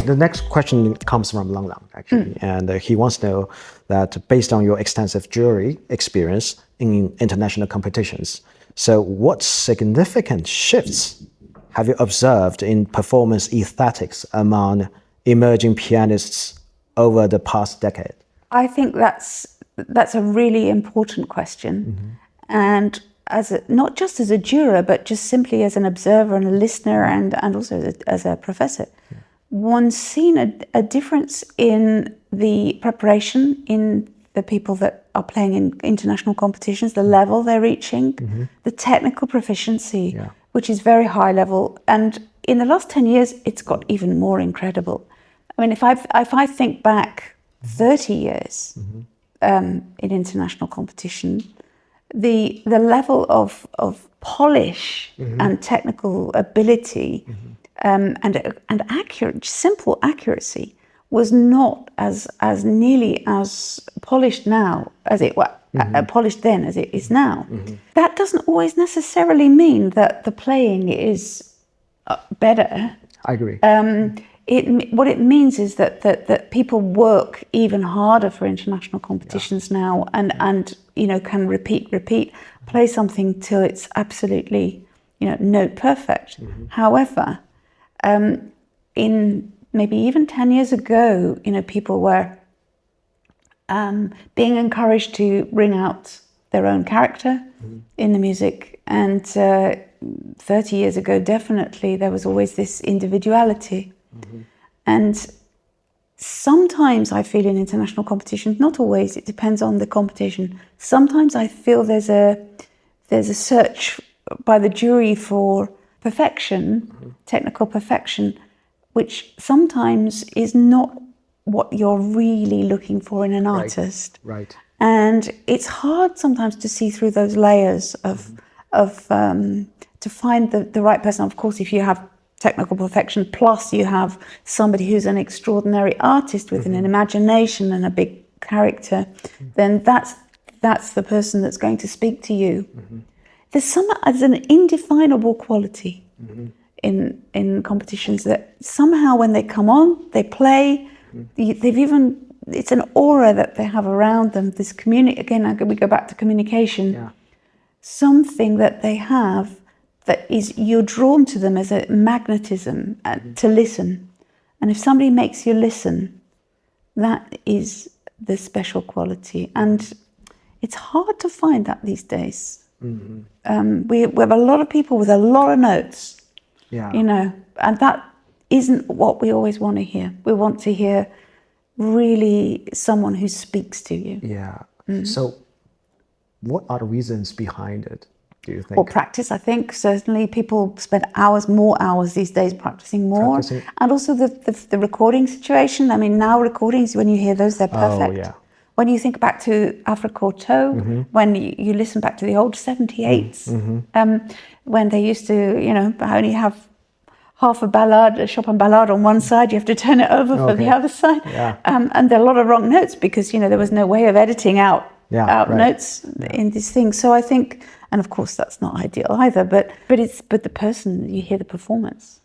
The next question comes from Lang Lang, actually, and he wants to know that based on your extensive jury experience in international competitions, so what significant shifts have you observed in performance aesthetics among emerging pianists over the past decade? I think that's a really important question, and not just as a juror, but just simply as an observer and a listener, and also as a professor. One's seen a difference in the preparation in the people that are playing in international competitions, the level they're reaching, the technical proficiency, which is very high level. And in the last 10 years, it's got even more incredible. I mean, if I think back 30 years in international competition, the level of polish and technical ability and accurate, simple accuracy was not as nearly as polished now as it was polished then as it is now. That doesn't always necessarily mean that the playing is better. I agree. What it means is that people work even harder for international competitions now, and can repeat, play something till it's absolutely note perfect. However, in maybe even 10 years ago, people were being encouraged to bring out their own character in the music, and 30 years ago, definitely there was always this individuality. And sometimes I feel in international competitions, not always, it depends on the competition. Sometimes I feel there's a search by the jury for perfection, technical perfection, which sometimes is not what you're really looking for in an artist. Right. And it's hard sometimes to see through those layers to find the right person. Of course, if you have technical perfection plus you have somebody who's an extraordinary artist with an imagination and a big character, then that's the person that's going to speak to you. There's an indefinable quality in competitions that somehow when they come on, they play, it's an aura that they have around them, this again, we go back to communication, something that they have that is, you're drawn to them as a magnetism to listen. And if somebody makes you listen, that is the special quality. And it's hard to find that these days. We have a lot of people with a lot of notes, and that isn't what we always want to hear. We want to hear really someone who speaks to you. So what are the reasons behind it, do you think? Or practice, I think. Certainly people spend more hours these days practicing more. And also the recording situation. I mean, now recordings, when you hear those, they're perfect. When you think back to Alfred Cortot, when you listen back to the old 78s, when they used to, only have half a ballad, a Chopin ballad on one side, you have to turn it over for the other side. And there are a lot of wrong notes because, there was no way of editing out notes in this thing. So I think, and of course that's not ideal either, but the person, you hear the performance.